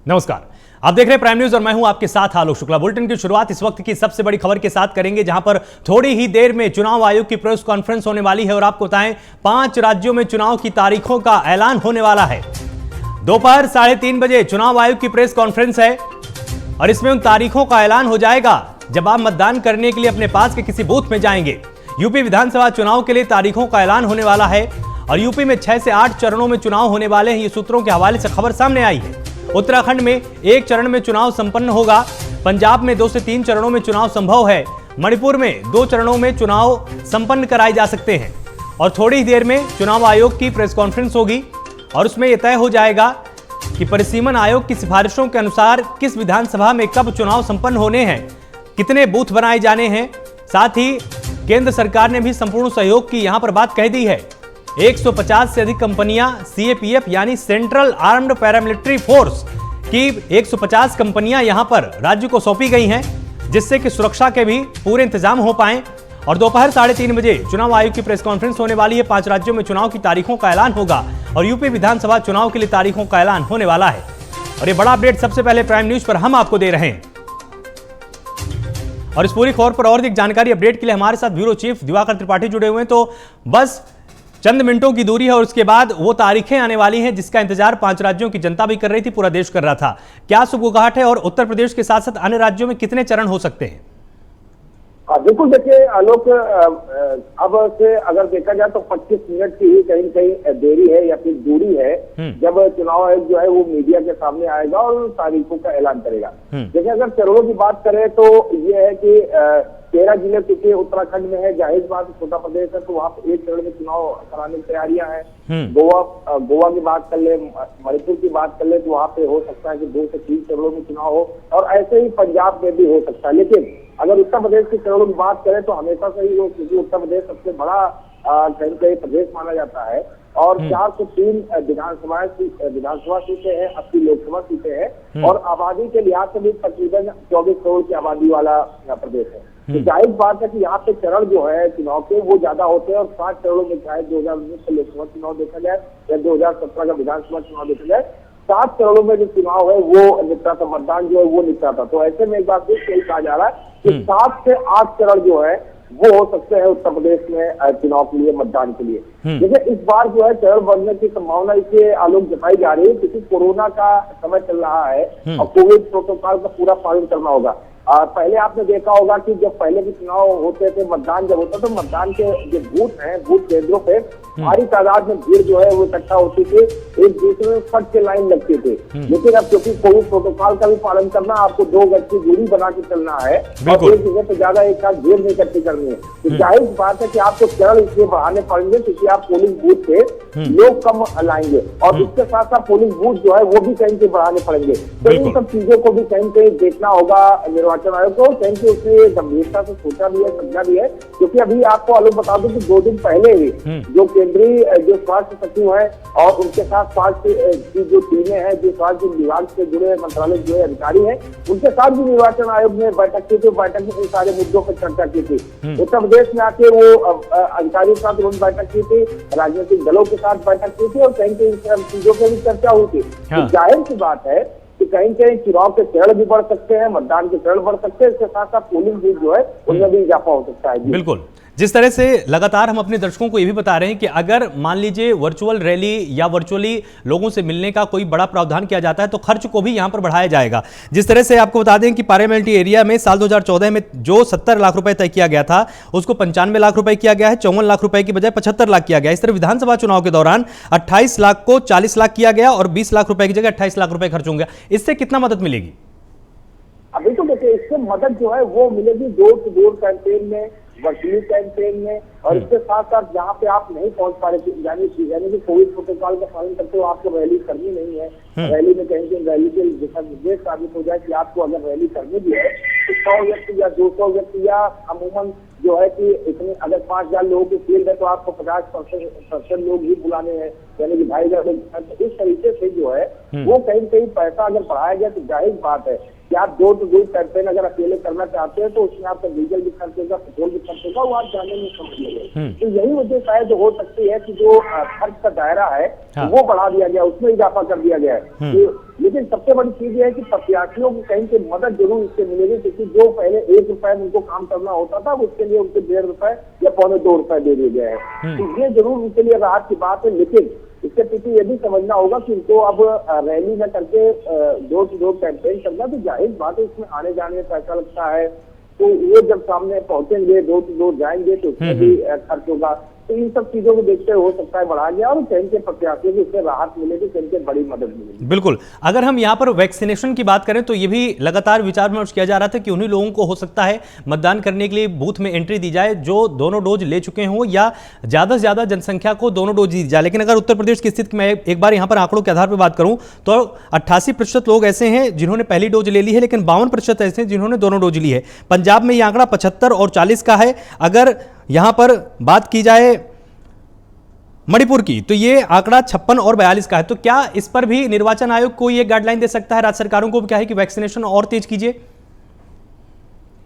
नमस्कार, आप देख रहे हैं प्राइम न्यूज और मैं हूं आपके साथ आलोक शुक्ला। बुलेटिन की शुरुआत इस वक्त की सबसे बड़ी खबर के साथ करेंगे, जहां पर थोड़ी ही देर में चुनाव आयोग की प्रेस कॉन्फ्रेंस होने वाली है और आपको बताएं 5 राज्यों में चुनाव की तारीखों का ऐलान होने वाला है। दोपहर 3:30 बजे चुनाव आयोग की प्रेस कॉन्फ्रेंस है और इसमें उन तारीखों का ऐलान हो जाएगा जब आप मतदान करने के लिए अपने पास के किसी बूथ में जाएंगे। यूपी विधानसभा चुनाव के लिए तारीखों का ऐलान होने वाला है और यूपी में 6 से 8 चरणों में चुनाव होने वाले हैं। ये सूत्रों के हवाले से खबर सामने आई है। उत्तराखंड में 1 चरण में चुनाव संपन्न होगा। पंजाब में 2 से 3 चरणों में चुनाव संभव है। मणिपुर में 2 चरणों में चुनाव संपन्न कराए जा सकते हैं और थोड़ी ही देर में चुनाव आयोग की प्रेस कॉन्फ्रेंस होगी और उसमें यह तय हो जाएगा कि परिसीमन आयोग की सिफारिशों के अनुसार किस विधानसभा में कब चुनाव संपन्न होने हैं, कितने बूथ बनाए जाने हैं। साथ ही केंद्र सरकार ने भी संपूर्ण सहयोग की यहां पर बात कह दी है। 150 से अधिक कंपनियां सीएपीएफ यानी सेंट्रल आर्म्ड पैरामिलिट्री फोर्स की 150 कंपनियां यहां पर राज्य को सौंपी गई हैं, जिससे कि सुरक्षा के भी पूरे इंतजाम हो पाए। और दोपहर 3:30 बजे चुनाव आयोग की प्रेस कॉन्फ्रेंस होने वाली है। 5 राज्यों में चुनाव की तारीखों का ऐलान होगा और यूपी विधानसभा चुनाव के लिए तारीखों का ऐलान होने वाला है। और ये बड़ा अपडेट सबसे पहले प्राइम न्यूज पर हम आपको दे रहे हैं। और इस पूरी खबर पर और अधिक जानकारी अपडेट के लिए हमारे साथ ब्यूरो चीफ दिवाकर त्रिपाठी जुड़े हुए हैं। तो बस चंद मिनटों की दूरी है और उसके बाद वो तारीखें आने वाली हैं जिसका इंतजार 5 राज्यों की जनता भी कर रही थी, पूरा देश कर रहा था। क्या सुगबुगाहट है और उत्तर प्रदेश के साथ साथ अन्य राज्यों में कितने चरण हो सकते हैं? बिल्कुल, देखिए आलोक, अब से अगर देखा जाए तो 25 मिनट की ही कहीं कहीं देरी है या फिर दूरी है जब चुनाव आयोग जो है वो मीडिया के सामने आएगा और तारीखों का ऐलान करेगा। देखिए, अगर चरणों की बात करें तो ये है कि 13 जिले क्योंकि उत्तराखंड में है, जाहिर बात छोटा प्रदेश है, तो वहाँ पे 1 चरण में चुनाव कराने की तैयारियां हैं। गोवा की बात कर ले, मणिपुर की बात कर ले तो वहाँ पे हो सकता है कि 2 से 3 चरणों में चुनाव हो और ऐसे ही पंजाब में भी हो सकता है। लेकिन अगर उत्तर प्रदेश के चरणों की बात करें तो हमेशा से ही वो, क्योंकि उत्तर प्रदेश सबसे बड़ा कहीं प्रदेश माना जाता है और 403 विधानसभा सीटें हैं, 80 लोकसभा सीटें हैं और आबादी के लिहाज से भी तकरीबन 24 करोड़ की आबादी वाला प्रदेश है। तो जाहिर बात है कि यहाँ पे चरण जो है चुनाव के वो ज्यादा होते हैं और 5 चरणों में चाहे 2019 का लोकसभा चुनाव देखा जाए या 2017 का विधानसभा चुनाव देखा जाए, 7 चरणों में जो चुनाव है वो निपटा था, मतदान जो है वो निपटा था। तो ऐसे में एक बार फिर यही कहा जा रहा है कि 7 से 8 चरण जो है वो हो सकते हैं उत्तर प्रदेश में चुनाव के लिए, मतदान के लिए। लेकिन इस बार जो है चरण बढ़ने की संभावना इसे आलोक जताई जा रही है क्योंकि कोरोना का समय चल रहा है और कोविड प्रोटोकॉल का पूरा पालन करना होगा। पहले आपने देखा होगा कि जब पहले के चुनाव होते थे, मतदान जब होता तो मतदान के जो बूथ हैं, बूथ केंद्रों पे भारी तादाद में भीड़ जो है वो इकट्ठा होती थी, एक दूसरे में फट के लाइन लगती थी। लेकिन अब क्योंकि कोविड प्रोटोकॉल का भी पालन करना, आपको 2 गज की दूरी बना के चलना है और एक जगह पे ज्यादा एक साथ भीड़ नहीं इकट्ठी करनी है। तो जाहिर बात है कि आपको चरण इसलिए बढ़ाने पड़ेंगे क्योंकि आप पोलिंग बूथ पे लोग कम लाएंगे और इसके साथ साथ पोलिंग बूथ जो है वो भी कहीं से बढ़ाने पड़ेंगे। तो इन सब चीजों को भी कहीं कहीं देखना होगा निर्वाचन आयोग को। कहीं से उसने गंभीरता से सोचा भी है, समझा भी है, क्योंकि अभी आपको आलोक बता दूं कि 2 दिन पहले ही जो केंद्रीय जो स्वास्थ्य सचिव है और उनके साथ स्वास्थ्य की जो टीमें हैं, जो स्वास्थ्य विभाग से जुड़े मंत्रालय जो है अधिकारी हैं, उनके साथ भी निर्वाचन आयोग ने बैठक की थी। बैठक में इन सारे मुद्दों पर चर्चा की थी। उत्तर प्रदेश में आके वो अधिकारियों के साथ उन्होंने बैठक की थी, राजनीतिक दलों के साथ बैठक की थी और कहीं कहीं इन चीजों पर भी चर्चा हुई थी। तो जाहिर सी बात है कि कहीं कहीं चुनाव के चरण भी बढ़ सकते हैं, मतदान के चरण बढ़ सकते हैं, इसके साथ साथ पोलिंग बूथ जो है उनमें भी इजाफा हो सकता है। बिल्कुल, जिस तरह से लगातार हम अपने दर्शकों को ये भी बता रहे हैं कि अगर मान लीजिए वर्चुअल रैली या वर्चुअली लोगों से मिलने का कोई बड़ा प्रावधान किया जाता है तो खर्च को भी यहां पर बढ़ाया जाएगा। जिस तरह से आपको बता दें कि पार्लियामेंट्री एरिया में साल 2014 में जो 70 लाख रुपए तय किया गया था उसको 95 लाख रुपए किया गया है, 54 लाख रुपए की बजाय 75 लाख किया गया। इस तरह विधानसभा चुनाव के दौरान 28 लाख को 40 लाख किया गया और 20 लाख रुपए की जगह 28 लाख रुपए खर्च होंगे। इससे कितना मदद मिलेगी? अभी तो देखिए, इससे मदद जो है वो मिलेगी डोर टू डोर कैंपेन में, वर्चुअली कैंपेन में और इसके साथ साथ जहाँ पे आप नहीं पहुंच पा रहे थे, यानी कि कोविड प्रोटोकॉल का पालन करते हो, आपको रैली करनी नहीं है, रैली में कहीं कहीं रैली के दिशा निर्देश साबित हो जाए कि आपको अगर रैली करनी भी है तो 100 व्यक्ति या 200 व्यक्ति या अमूमन जो है कि इतने अगर 5000 लोगों की फील्ड है तो आपको 50% लोग ही बुलाने हैं, यानी कि 2500 लोग। इस तरीके से जो है वो कहीं कहीं पैसा अगर बढ़ाया जाए तो जाहिर बात है कि आप डोर टू डोर कैंपेन अगर अकेले करना चाहते हैं तो उसमें आपका डीजल भी खर्च होगा, पेट्रोल भी खर्च होगा, वो आप जाने में समझ लेंगे। तो यही वजह शायद हो सकती है कि जो खर्च का दायरा है वो बढ़ा दिया गया, उसमें इजाफा कर दिया गया है। लेकिन सबसे बड़ी चीज ये है कि प्रत्याशियों को कहीं से मदद जरूर इससे मिलेगी, क्योंकि जो पहले 1 रुपए में उनको काम करना होता था उसके लिए उनको 1.5 रुपए या 1.25 रुपए दे दिए गए हैं। तो ये जरूर उनके लिए राहत की बात है, लेकिन इसके पीछे ये भी समझना होगा कि इनको अब रैली न करके डोर टू डोर कैंपेन करना, तो जाहिर बात है इसमें आने जाने में पैसा लगता है, तो वो जब सामने पहुंचेंगे डोर टू डोर जाएंगे तो उसमें भी खर्च होगा। तो इन सब चीजों को देखते हो सकता है बढ़ा गया और कहीं के प्रत्याशियों को इससे राहत मिलेगी, कहीं से बड़ी मदद मिलेगी। बिल्कुल। अगर हम यहाँ पर वैक्सीनेशन की बात करें तो ये भी लगातार विचार विमर्श किया जा रहा था कि उन्हीं लोगों को हो सकता है मतदान करने के लिए बूथ में एंट्री दी जाए जो दोनों डोज ले चुके हों या ज्यादा से ज्यादा जनसंख्या को दोनों डोज दी जाए। लेकिन अगर उत्तर प्रदेश की स्थिति में एक बार यहाँ पर आंकड़ों के आधार पर बात करूं तो 88% लोग ऐसे हैं जिन्होंने पहली डोज ले ली है, लेकिन 52% ऐसे हैं जिन्होंने दोनों डोज ली है। पंजाब में यह आंकड़ा 75 और 40 का है। अगर यहां पर बात की जाए मणिपुर की तो ये आंकड़ा 56 और 42 का है। तो क्या इस पर भी निर्वाचन आयोग को ये गाइडलाइन दे सकता है राज्य सरकारों को, क्या है कि वैक्सीनेशन और तेज कीजिए?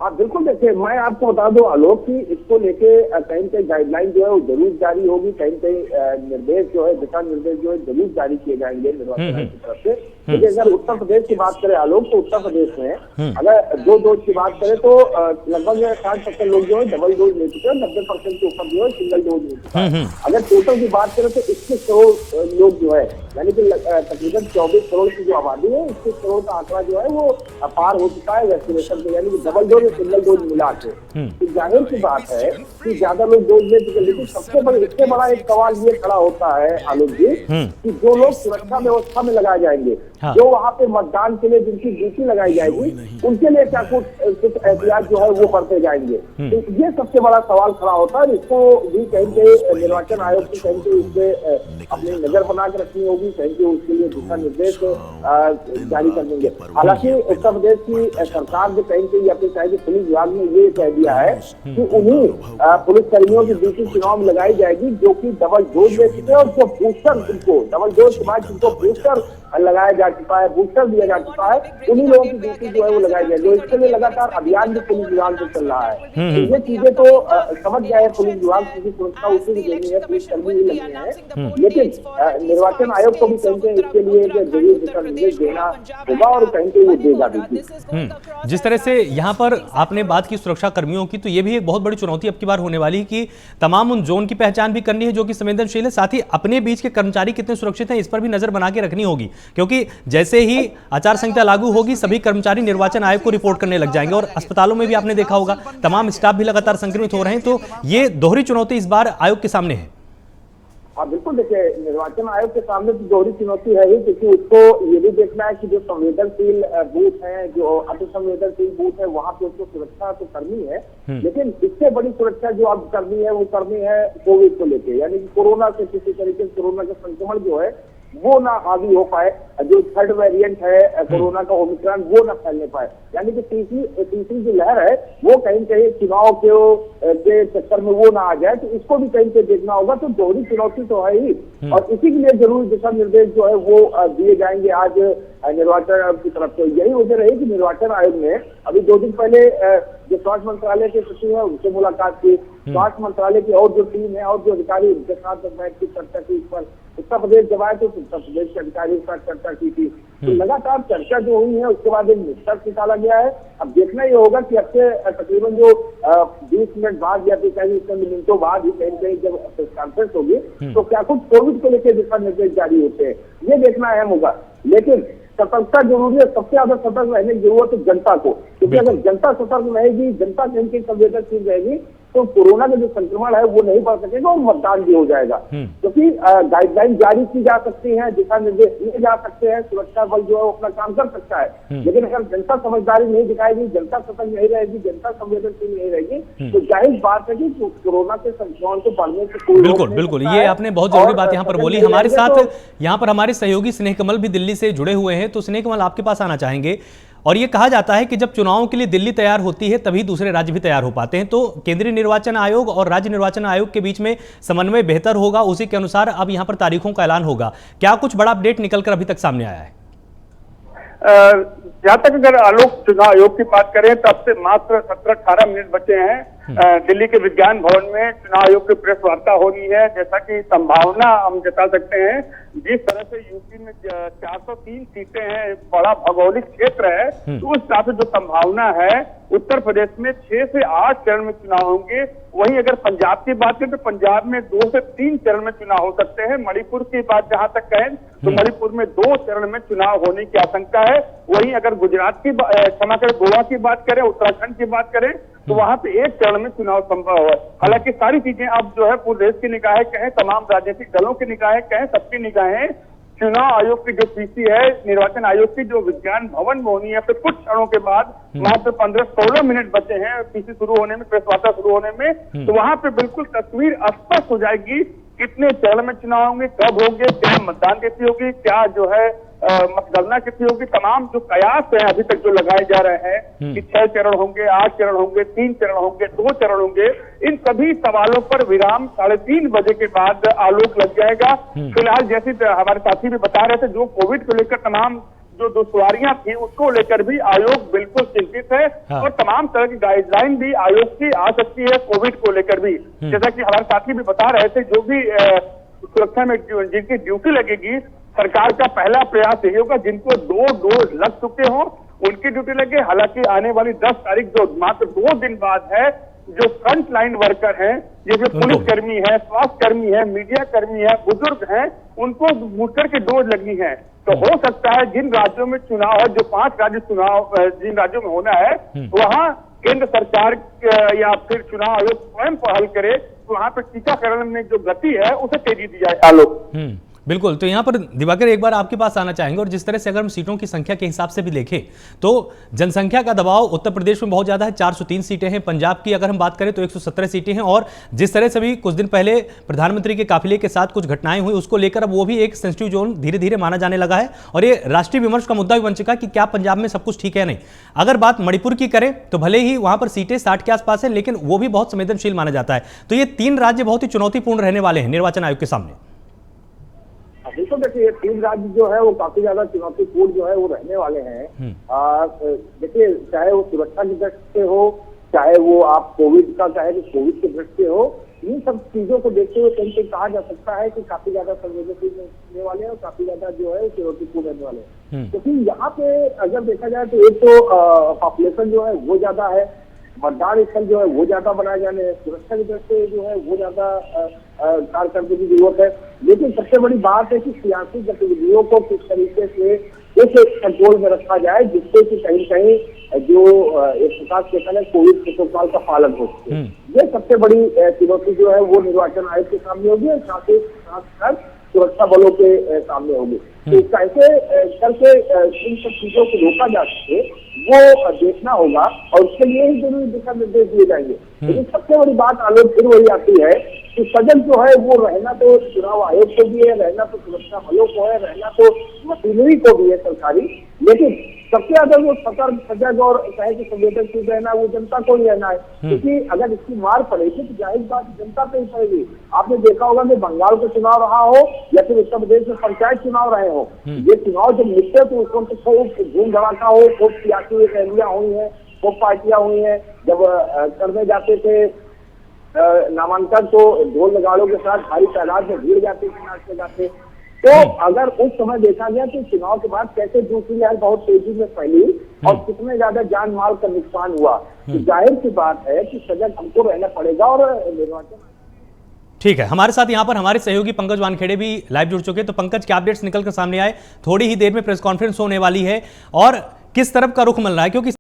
हाँ बिल्कुल, देखिए मैं आपको बता दूं आलोक की इसको लेके कहीं कहीं गाइडलाइन जो है वो जरूर जारी होगी, कहीं कहीं निर्देश जो है, दिशा निर्देश जो है जरूर जारी किए जाएंगे निर्वाचन आयोग की तरफ से। लेकिन अगर उत्तर प्रदेश की बात करें आलोक, तो उत्तर प्रदेश में अगर 2 डोज की बात करें तो लगभग 60% लोग जो है डबल डोज ले चुके हैं, 90% के ऊपर जो है सिंगल डोज ले चुका है। अगर टोटल की बात करें तो 21 करोड़ लोग जो है, यानी कि तकरीबन 24 करोड़ की जो आबादी है, 21 करोड़ का आंकड़ा जो है वो पार हो चुका है वैक्सीनेशन से, यानी कि डबल डोज सिंगल डोज मिला के। तो जाहिर सी बात है कि ज्यादा लोग डोज ले चुके, लेकिन सबसे इससे बड़ा एक सवाल ये खड़ा होता है आलोक जी कि जो लोग सुरक्षा व्यवस्था में लगाए जाएंगे, जो वहाँ पे मतदान के लिए जिनकी ड्यूटी लगाई जाएगी, उनके लिए क्या कुछ एहतियात जो है वो करते जाएंगे। तो ये सबसे बड़ा सवाल खड़ा होता है। इसको भी कहीं के निर्वाचन आयोग की कहीं के इससे अपनी नजर बना के रखनी होगी, कहीं के उसके लिए दिशा निर्देश जारी कर देंगे। हालांकि उत्तर प्रदेश की सरकार ने कहीं के अपनी चाहे पुलिस विभाग ने ये कह दिया है कि उन्हीं पुलिस कर्मियों की ड्यूटी चुनाव में लगाई जाएगी जो कि डबल डोज ले चुके हैं, और जो बूस्टर जिनको डबल डोज के बाद जिनको बूस्टर लगाया जा चुका है, बूस्टर दिया जा चुका है, उन्हीं लोगों की ड्यूटी जो है वो लगाई जाएगी। इसके लिए लगातार अभियान भी पुलिस विभाग से चल रहा है। तो ये चीजें तो समझ गए पुलिस विभाग की सुरक्षा उसी की देनी है, पुलिस कर्मी ही लगने हैं, लेकिन निर्वाचन आयोग को भी कहीं इसके लिए जरूर दिशा निर्देश देना होगा और कहीं वो देगा भी। जिस तरह से यहाँ पर आपने बात की सुरक्षा कर्मियों की, तो ये भी एक बहुत बड़ी चुनौती अब की बार होने वाली है कि तमाम उन जोन की पहचान भी करनी है जो कि संवेदनशील है, साथ ही अपने बीच के कर्मचारी कितने सुरक्षित हैं इस पर भी नजर बना के रखनी होगी, क्योंकि जैसे ही आचार संहिता लागू होगी सभी कर्मचारी निर्वाचन आयोग को रिपोर्ट करने लग जाएंगे और अस्पतालों में भी आपने देखा होगा तमाम स्टाफ भी लगातार संक्रमित हो रहे हैं। तो ये दोहरी चुनौती इस बार आयोग के सामने है। हाँ बिल्कुल, देखिए निर्वाचन आयोग के सामने तो दोहरी चुनौती है ही, क्योंकि उसको ये भी देखना है कि जो संवेदनशील बूथ है, जो अति संवेदनशील बूथ है, वहाँ पे उसको सुरक्षा तो करनी है, लेकिन इससे बड़ी सुरक्षा जो अब करनी है वो करनी है कोविड को लेके, यानी कि कोरोना से किसी तरीके से कोरोना का संक्रमण जो है वो ना हावी हो पाए, जो थर्ड वेरिएंट है कोरोना का ओमिक्रॉन वो ना फैलने पाए, यानी कि तीसरी जो लहर है वो कहीं कहीं चुनाव के चक्कर में वो ना आ जाए, तो इसको भी कहीं से देखना होगा। तो दोहरी चुनौती तो है ही, और इसी के लिए जरूर दिशा निर्देश जो है वो दिए जाएंगे आज निर्वाचन आयोग की तरफ से। यही वजह रही कि निर्वाचन आयोग ने अभी 2 दिन पहले जो स्वास्थ्य मंत्रालय के सचिव है उनसे मुलाकात की, स्वास्थ्य मंत्रालय की और जो टीम है और जो अधिकारी उनके साथ बैठ की चर्चा की, इस पर उत्तर प्रदेश जब आए तो उत्तर प्रदेश के अधिकारियों के साथ चर्चा की थी। तो लगातार चर्चा जो हुई है उसके बाद एक निष्कर्ष निकाला गया है। अब देखना ये होगा कि अब से तकरीबन जो 20 मिनट बाद या फिर मिनटों बाद ही कहीं जब प्रेस कॉन्फ्रेंस होगी तो क्या कुछ कोविड को लेकर दिशा निर्देश जारी होते हैं, ये देखना अहम होगा। लेकिन सतर्कता जरूरी है, सबसे ज्यादा सतर्क रहने की जरूरत है जनता को, क्योंकि अगर जनता सतर्क रहेगी, जनता कहीं संवेदनशील रहेगी तो कोरोना का जो संक्रमण है वो नहीं बढ़ सकेगा और मतदान भी हो जाएगा। क्योंकि गाइडलाइन जारी की जा सकती है, दिशा निर्देश दिए जा सकते हैं, सुरक्षा बल जो है वो अपना काम कर सकता है, लेकिन अगर जनता समझदारी नहीं दिखाएगी, जनता सतर्क नहीं रहेगी, जनता संवेदनशील नहीं रहेगी, तो जाहिर बात है कि कोरोना के संक्रमण को बढ़ने से कोई बिल्कुल ये आपने बहुत जरूरी बात यहाँ पर बोली। हमारे साथ यहाँ पर हमारे सहयोगी स्नेह कमल भी दिल्ली से जुड़े हुए हैं, तो स्नेह कमल आपके पास आना चाहेंगे। और ये कहा जाता है कि जब चुनावों के लिए दिल्ली तैयार होती है तभी दूसरे राज्य भी तैयार हो पाते हैं, तो केंद्रीय निर्वाचन आयोग और राज्य निर्वाचन आयोग के बीच में समन्वय बेहतर होगा, उसी के अनुसार अब यहां पर तारीखों का ऐलान होगा। क्या कुछ बड़ा अपडेट निकलकर अभी तक सामने आया है? जहाँ तक अगर आलोक चुनाव आयोग की बात करें तब से मात्र 17-18 मिनट बचे हैं दिल्ली के विज्ञान भवन में चुनाव आयोग की प्रेस वार्ता होनी है। जैसा कि संभावना हम जता सकते हैं, जिस तरह से यूपी में 403 सीटें हैं, बड़ा भौगोलिक क्षेत्र है, तो उस हिसाब से जो संभावना है उत्तर प्रदेश में 6 से 8 चरण में चुनाव होंगे। वहीं अगर पंजाब की बात करें तो पंजाब में 2 से 3 चरण में चुनाव हो सकते हैं। मणिपुर की बात जहां तक कहें तो मणिपुर में 2 चरण में चुनाव होने की आशंका है। वहीं अगर गुजरात की क्षमा करें गोवा की बात करें, उत्तराखंड की बात करें तो वहां पे 1 चरण में चुनाव संभव है। हालांकि सारी चीजें अब जो है पूरे देश की निगाहें कहें, तमाम राजनीतिक दलों की निगाहें कहें, सबकी निगाहें चुनाव आयोग की जो पीसी है, निर्वाचन आयोग की जो विज्ञान भवन में होनी है, फिर कुछ क्षणों के बाद मात्र 15-16 मिनट बचे हैं पीसी शुरू होने में, प्रेस वार्ता शुरू होने में, तो वहां पे बिल्कुल तस्वीर स्पष्ट हो जाएगी कितने चरण में चुनाव होंगे, कब होंगे, क्या मतदान तिथि होगी, क्या जो है मतगणना कितनी होगी। तमाम जो कयास है अभी तक जो लगाए जा रहे हैं कि 6 चरण होंगे, 8 चरण होंगे, 3 चरण होंगे, 2 चरण होंगे, इन सभी सवालों पर विराम 3:30 बजे के बाद आलोक लग जाएगा। फिलहाल जैसे हमारे साथी भी बता रहे थे, जो कोविड को लेकर तमाम जो दुश्वारियां थी उसको लेकर भी आयोग बिल्कुल चिंतित है। और तमाम तरह की गाइडलाइन भी आयोग की आ सकती है कोविड को लेकर भी। जैसा कि हमारे साथी भी बता रहे थे, जो भी सुरक्षा में जिनकी ड्यूटी लगेगी, सरकार का पहला प्रयास यही होगा जिनको 2 डोज लग चुके हों उनकी ड्यूटी लगे। हालांकि आने वाली 10 तारीख जो मात्र 2 दिन बाद है, जो फ्रंट लाइन वर्कर हैं, ये जो पुलिस कर्मी है, स्वास्थ्य कर्मी है, मीडिया कर्मी है, बुजुर्ग हैं, उनको बूस्टर की डोज लगनी है। तो हो सकता है जिन राज्यों में चुनाव है, जो 5 राज्य चुनाव जिन राज्यों में होना है, वहां केंद्र सरकार या फिर चुनाव आयोग स्वयं पहल करे, तो वहां पर टीकाकरण में जो गति है उसे तेजी दी जाए। आलोक बिल्कुल, तो यहाँ पर दिवाकर एक बार आपके पास आना चाहेंगे। और जिस तरह से अगर हम सीटों की संख्या के हिसाब से भी देखें तो जनसंख्या का दबाव उत्तर प्रदेश में बहुत ज़्यादा है, 403 सीटें हैं। पंजाब की अगर हम बात करें तो 117 सीटें हैं। और जिस तरह से भी कुछ दिन पहले प्रधानमंत्री के काफिले के साथ कुछ घटनाएं हुई, उसको लेकर अब वो भी एक सेंसिटिव जोन धीरे धीरे माना जाने लगा है। और ये राष्ट्रीय विमर्श का मुद्दा भी बन चुका है कि क्या पंजाब में सब कुछ ठीक है नहीं। अगर बात मणिपुर की करें तो भले ही वहां पर सीटें 60 के आसपास है, लेकिन वो भी बहुत संवेदनशील माना जाता है। तो ये 3 राज्य बहुत ही चुनौतीपूर्ण रहने वाले हैं निर्वाचन आयोग के सामने। बिल्कुल, देखिए 3 राज्य जो है वो काफी ज्यादा चुनौतीपूर्ण जो है वो रहने वाले हैं। देखिए, चाहे वो सुरक्षा की दृष्टि से हो, चाहे वो आप कोविड का चाहे तो कोविड की दृष्टि से हो, इन सब चीजों को देखते हुए कहीं कहा जा सकता है कि काफी ज्यादा संवेदनशील रहने वाले हैं और काफी ज्यादा जो है चुनौतीपूर्ण रहने वाले हैं। क्योंकि यहाँ पे अगर देखा जाए तो एक तो पॉपुलेशन जो है वो ज्यादा है, मतदान स्थल जो है वो ज्यादा बनाए जाने हैं, सुरक्षा की दृष्टि से जो है वो ज्यादा कार्य करने की जरूरत है। लेकिन सबसे बड़ी बात है कि सियासी गतिविधियों को किस तरीके से एक कंट्रोल में रखा जाए, जिससे कि कहीं कहीं जो एक प्रकार से कहना है कोविड प्रोटोकॉल का पालन हो सके। ये सबसे बड़ी चुनौती जो है वो निर्वाचन आयोग के सामने होगी और साथ ही साथ सुरक्षा बलों के सामने होगी। तो कैसे करके इन सब चीजों को रोका जा सके वो देखना होगा और उसके लिए ही जरूरी दिशा निर्देश दिए जाएंगे। लेकिन सबसे बड़ी बात आलोक फिर वही आती है कि सजग जो है वो रहना तो चुनाव आयोग को भी है, रहना तो सुरक्षा बलों को है, रहना तो मशीनरी को भी है सरकारी, लेकिन सबसे ज्यादा वो सतर्क, सजग और चाहे कि संवेदनशील रहना वो जनता को ही रहना है। क्योंकि अगर इसकी मार पड़ेगी तो जाहिर बात जनता पे ही पड़ेगी। आपने देखा होगा कि बंगाल का चुनाव रहा हो या फिर उत्तर प्रदेश में पंचायत चुनाव रहे हो, ये चुनाव जब निकले तो उसको खूब धूम धड़ाका हो, खूब सियासी रैलियां हुई है, खूब पार्टियां हुई है। जब करने जाते थे नामांकन तो ढोल नगाड़ों के साथ भारी तादाद में भीड़ जाती थी नाचते गाते। तो अगर उस समय देखा गया कि चुनाव के बाद कैसे दूसरी लहर बहुत तेजी में फैली और कितने ज्यादा जान माल का नुकसान हुआ, तो जाहिर सी बात है कि सजग हमको रहना पड़ेगा। और निर्वाचन ठीक है, हमारे साथ यहाँ पर हमारे सहयोगी पंकज वानखेड़े भी लाइव जुड़ चुके हैं। तो पंकज, क्या अपडेट्स निकलकर सामने आए? थोड़ी ही देर में प्रेस कॉन्फ्रेंस होने वाली है और किस तरफ का रुख मिल रहा है? क्योंकि